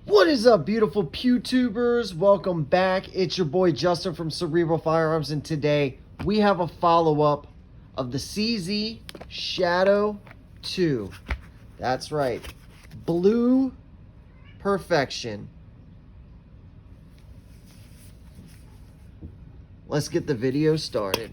What is up, beautiful PewTubers? Welcome back. It's your boy Justin from Cerebral Firearms, and today we have a follow-up of the CZ Shadow 2. That's right, Blue Perfection. Let's get the video started.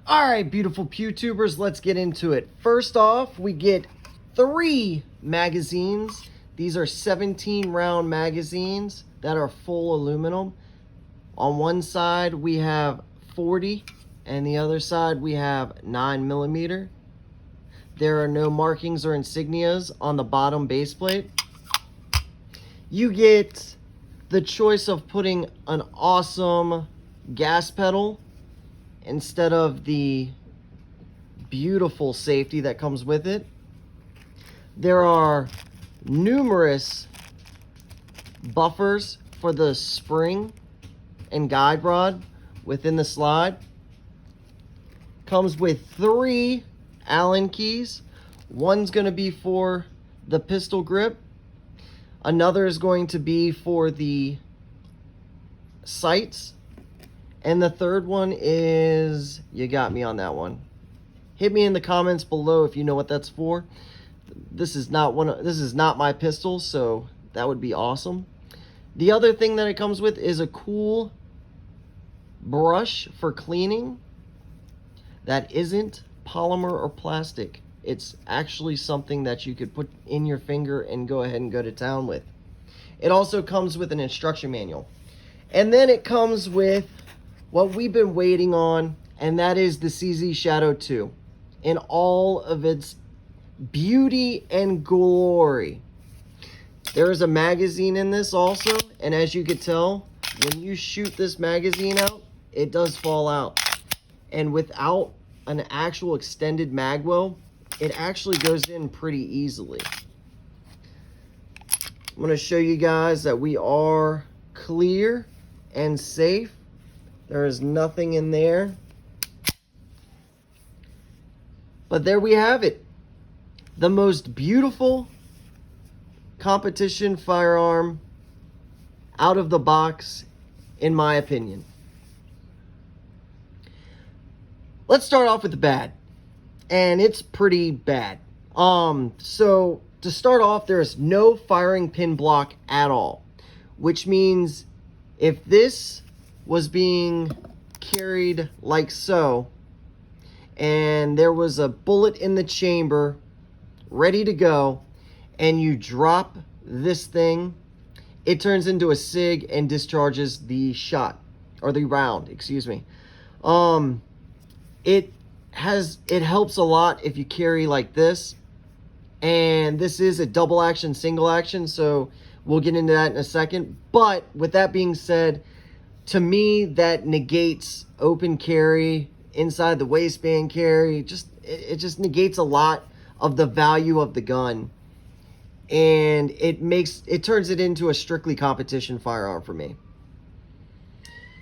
Alright, beautiful PewTubers, let's get into it. First off, we get 3 magazines. These are 17 round magazines that are full aluminum. On one side we have 40 and the other side we have 9mm. There are no markings or insignias on the bottom base plate. You get the choice of putting an awesome gas pedal instead of the beautiful safety that comes with it. There are numerous buffers for the spring and guide rod within the slide. Comes with 3 Allen keys. One's going to be for the pistol grip. Another is going to be for the sights. And the third one is, you got me on that one. Hit me in the comments below if you know what that's for. This is not my pistol, so that would be awesome. The other thing that it comes with is a cool brush for cleaning that isn't polymer or plastic. It's actually something that you could put in your finger and go ahead and go to town with. It also comes with an instruction manual. And then it comes with what we've been waiting on, and that is the CZ Shadow 2 in all of its beauty and glory. There is a magazine in this also, and as you can tell, when you shoot this magazine out, it does fall out. And without an actual extended magwell, it actually goes in pretty easily. I'm going to show you guys that we are clear and safe. There is nothing in there. But there we have it. The most beautiful competition firearm out of the box, in my opinion. Let's start off with the bad. And it's pretty bad. So to start off, there is no firing pin block at all. Which means if this was being carried like so, and there was a bullet in the chamber ready to go, and you drop this thing, it turns into a SIG and discharges the shot, or the round, excuse me. It helps a lot if you carry like this, and this is a double action, single action, so we'll get into that in a second. But with that being said, to me, that negates open carry, inside the waistband carry. It just negates a lot of the value of the gun, and it turns it into a strictly competition firearm for me.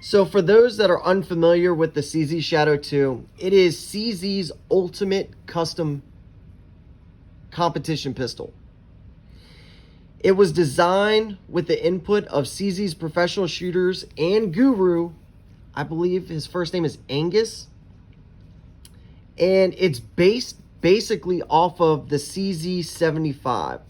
So for those that are unfamiliar with the CZ Shadow 2, it is CZ's ultimate custom competition pistol. It was designed with the input of CZ's professional shooters and guru. I believe his first name is Angus. And it's based basically off of the CZ75,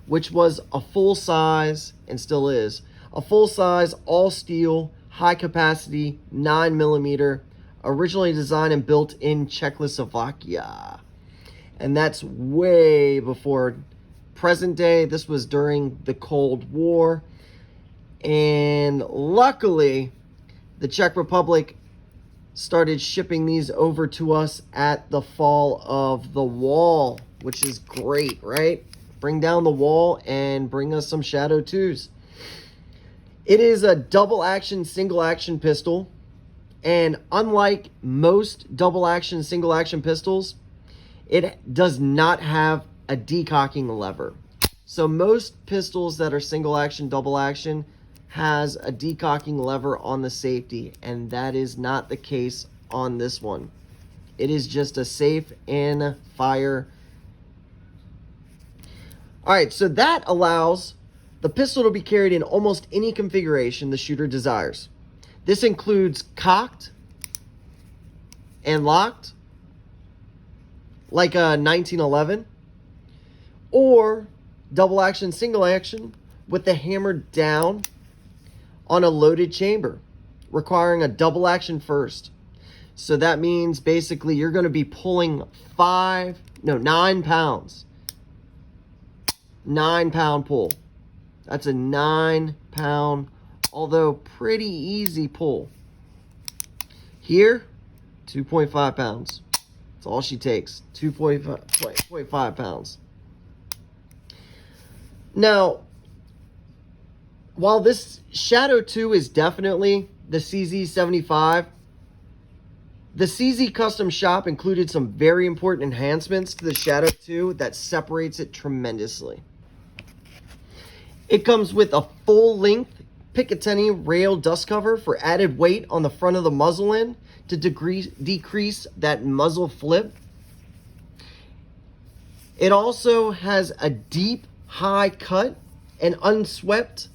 which was a full-size, and still is, a full-size, all-steel, high-capacity, 9mm, originally designed and built in Czechoslovakia. And that's way before present day. This was during the Cold War. And luckily, the Czech Republic started shipping these over to us at the fall of the wall, which is great, right? Bring down the wall and bring us some Shadow 2s. It is a double action, single action pistol. And unlike most double action, single action pistols, it does not have a decocking lever. So most pistols that are single action, double action has a decocking lever on the safety, and that is not the case on this one. It is just a safe and fire. All right, so that allows the pistol to be carried in almost any configuration the shooter desires. This includes cocked and locked, like a 1911, or double action, single action with the hammer down on a loaded chamber, requiring a double action first. So that means basically you're going to be pulling 9 pounds. 9 pound pull. That's a 9 pound, although pretty easy pull. Here, 2.5 pounds. That's all she takes. 2.5 pounds. Now, while this Shadow 2 is definitely the CZ75, the CZ Custom Shop included some very important enhancements to the Shadow 2 that separates it tremendously. It comes with a full-length Picatinny rail dust cover for added weight on the front of the muzzle end to decrease that muzzle flip. It also has a deep, high cut and upswept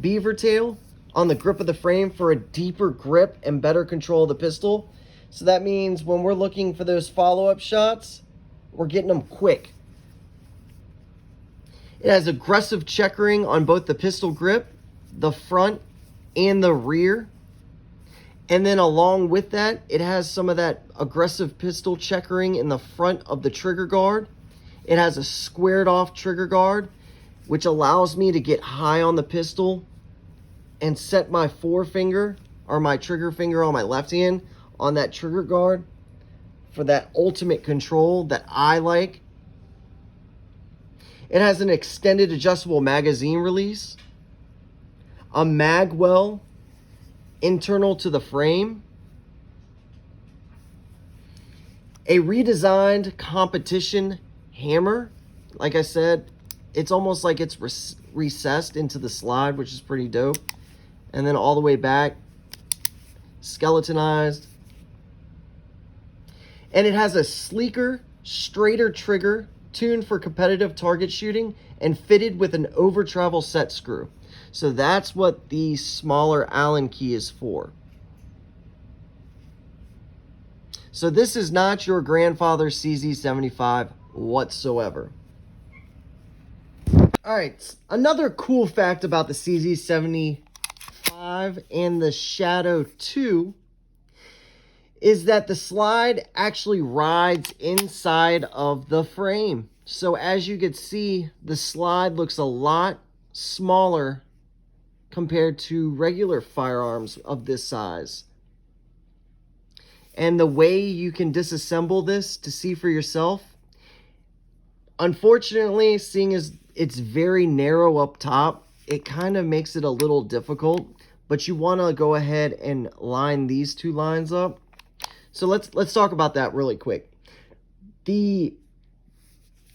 beaver tail on the grip of the frame for a deeper grip and better control of the pistol. So that means when we're looking for those follow-up shots, we're getting them quick. It has aggressive checkering on both the pistol grip, the front, and the rear. And then along with that, it has some of that aggressive pistol checkering in the front of the trigger guard. It has a squared off trigger guard, which allows me to get high on the pistol and set my forefinger or my trigger finger on my left hand on that trigger guard for that ultimate control that I like. It has an extended adjustable magazine release, a mag well internal to the frame, a redesigned competition hammer. Like I said, it's almost like it's recessed into the slide, which is pretty dope. And then all the way back, skeletonized. And it has a sleeker, straighter trigger tuned for competitive target shooting and fitted with an over travel set screw. So that's what the smaller Allen key is for. So this is not your grandfather's CZ75 whatsoever. All right, another cool fact about the CZ75 and the Shadow 2 is that the slide actually rides inside of the frame. So as you can see, the slide looks a lot smaller compared to regular firearms of this size. And the way you can disassemble this to see for yourself, unfortunately, seeing as it's very narrow up top, it kind of makes it a little difficult, but you want to go ahead and line these two lines up. So let's talk about that really quick. The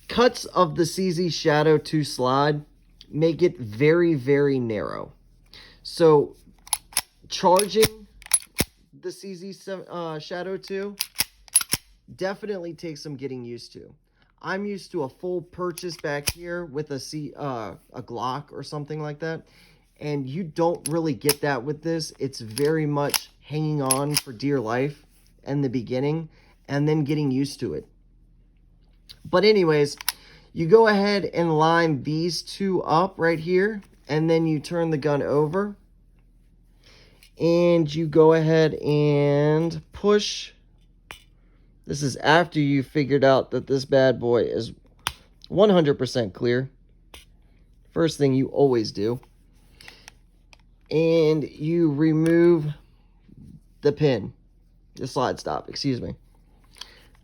cuts of the CZ Shadow 2 slide make it very, very narrow. So charging the CZ Shadow 2 definitely takes some getting used to. I'm used to a full purchase back here with a Glock or something like that. And you don't really get that with this. It's very much hanging on for dear life in the beginning and then getting used to it. But anyways, you go ahead and line these two up right here, and then you turn the gun over and you go ahead and push. This is after you figured out that this bad boy is 100% clear. First thing you always do. And you remove the pin, the slide stop, excuse me.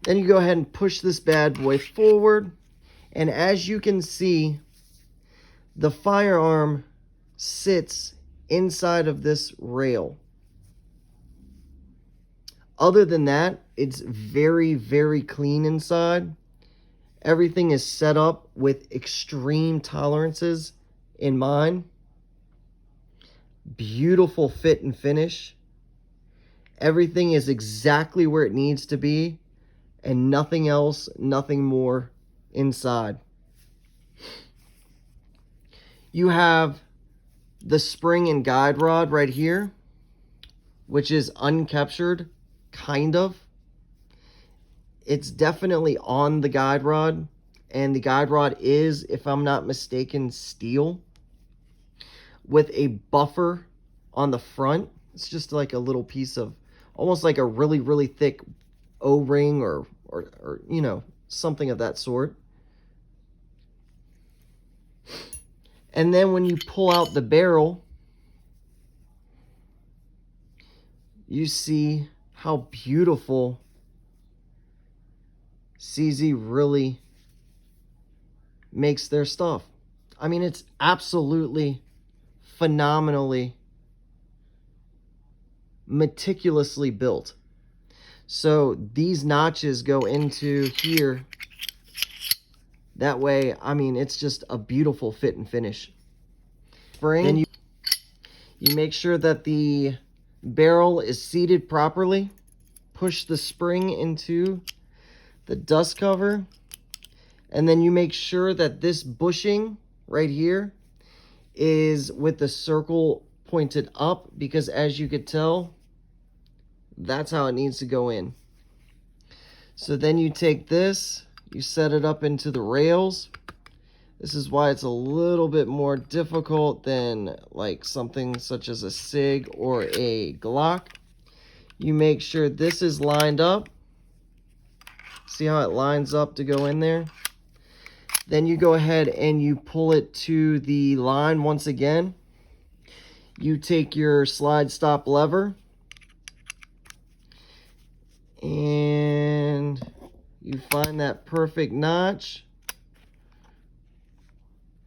Then you go ahead and push this bad boy forward. And as you can see, the firearm sits inside of this rail. Other than that, it's very, very clean inside. Everything is set up with extreme tolerances in mind. Beautiful fit and finish. Everything is exactly where it needs to be, and nothing else, nothing more inside. You have the spring and guide rod right here, which is uncaptured, kind of. It's definitely on the guide rod, and the guide rod is, if I'm not mistaken, steel with a buffer on the front. It's just like a little piece of, almost like a really, really thick O-ring or you know, something of that sort. And then when you pull out the barrel, you see how beautiful CZ really makes their stuff. I mean, it's absolutely phenomenally meticulously built. So these notches go into here. That way, I mean, it's just a beautiful fit and finish. Spring. Then you make sure that the barrel is seated properly. Push the spring into the dust cover. And then you make sure that this bushing right here is with the circle pointed up, because as you could tell, that's how it needs to go in. So then you take this, you set it up into the rails. This is why it's a little bit more difficult than like something such as a SIG or a Glock. You make sure this is lined up. See how it lines up to go in there? Then you go ahead and you pull it to the line once again. You take your slide stop lever and you find that perfect notch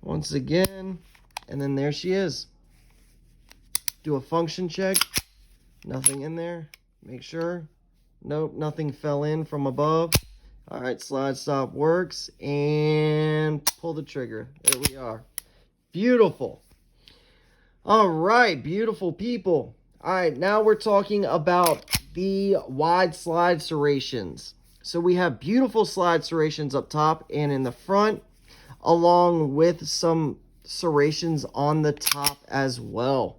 once again, and then there she is. Do a function check. Nothing in there. Make sure. Nope, nothing fell in from above. All right, slide stop works, and pull the trigger. There we are. Beautiful. All right, beautiful people. All right, now we're talking about the wide slide serrations. So we have beautiful slide serrations up top and in the front, along with some serrations on the top as well.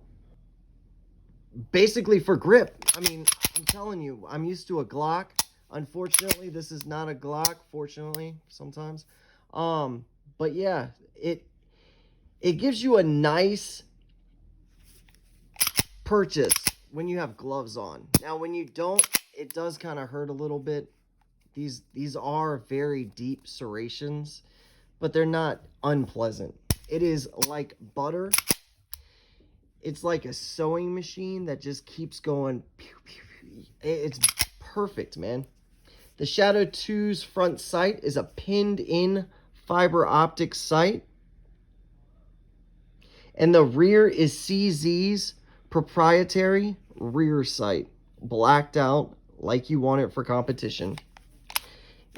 Basically for grip. I mean, I'm telling you, I'm used to a Glock. Unfortunately, this is not a Glock. Fortunately, sometimes. But yeah, it gives you a nice purchase when you have gloves on. Now, when you don't, it does kind of hurt a little bit. These are very deep serrations, but they're not unpleasant. It is like butter. It's like a sewing machine that just keeps going. Pew, pew, pew. It's perfect, man. The Shadow 2's front sight is a pinned-in fiber optic sight. And the rear is CZ's proprietary rear sight, blacked out like you want it for competition.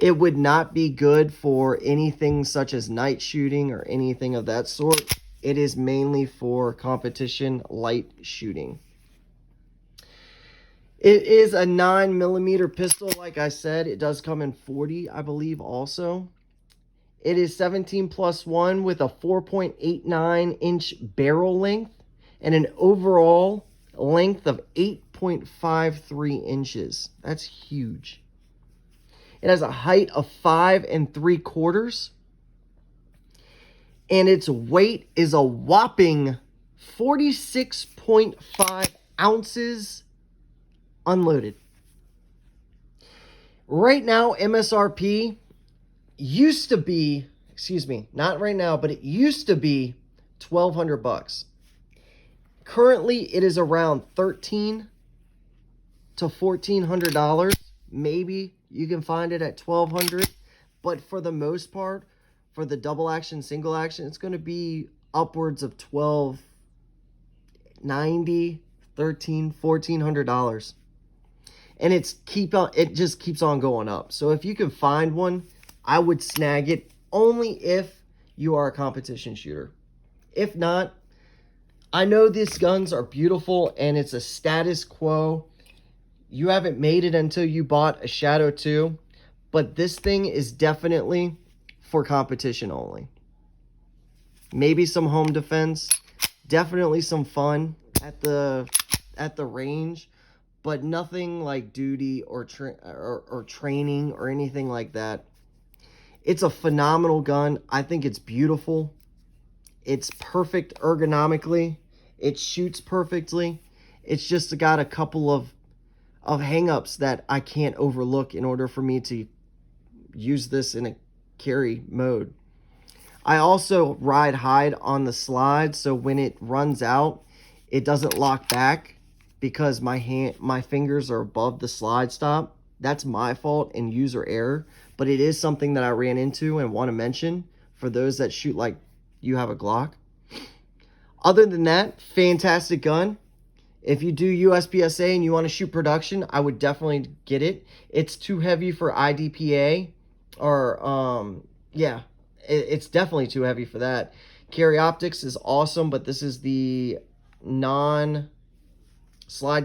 It would not be good for anything such as night shooting or anything of that sort. It is mainly for competition light shooting. It is a 9mm pistol, like I said. It does come in 40, I believe, also. It is 17+1 with a 4.89-inch barrel length and an overall length of 8.53 inches. That's huge. It has a height of 5 3/4. And its weight is a whopping 46.5 ounces unloaded. Right now, MSRP used to be, excuse me, not right now, but it used to be $1,200. Currently, it is around $1,300 to $1,400. Maybe you can find it at $1,200, but for the most part, for the double action, single action, it's going to be upwards of $1,290, $1,300, $1,400. And it just keeps on going up. So if you can find one, I would snag it only if you are a competition shooter. If not, I know these guns are beautiful and it's a status quo. You haven't made it until you bought a Shadow 2, but this thing is definitely for competition only. Maybe some home defense, definitely some fun at the range, but nothing like duty or training or anything like that. It's a phenomenal gun. I think it's beautiful. It's perfect ergonomically. It shoots perfectly. It's just got a couple of hang-ups that I can't overlook in order for me to use this in a carry mode. I also ride hide on the slide, so when it runs out, it doesn't lock back because my fingers are above the slide stop. That's my fault and user error, but it is something that I ran into and want to mention for those that shoot like you have a Glock. Other than that, fantastic gun. If you do USPSA and you want to shoot production, I would definitely get it. It's too heavy for IDPA, or yeah, it's definitely too heavy for that. Carry optics is awesome, but this is the non-slide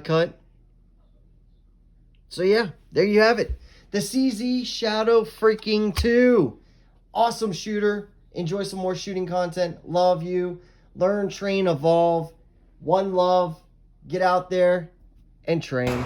cut. So yeah, there you have it. The CZ Shadow freaking 2. Awesome shooter. Enjoy some more shooting content. Love you. Learn, train, evolve. One love. Get out there and train.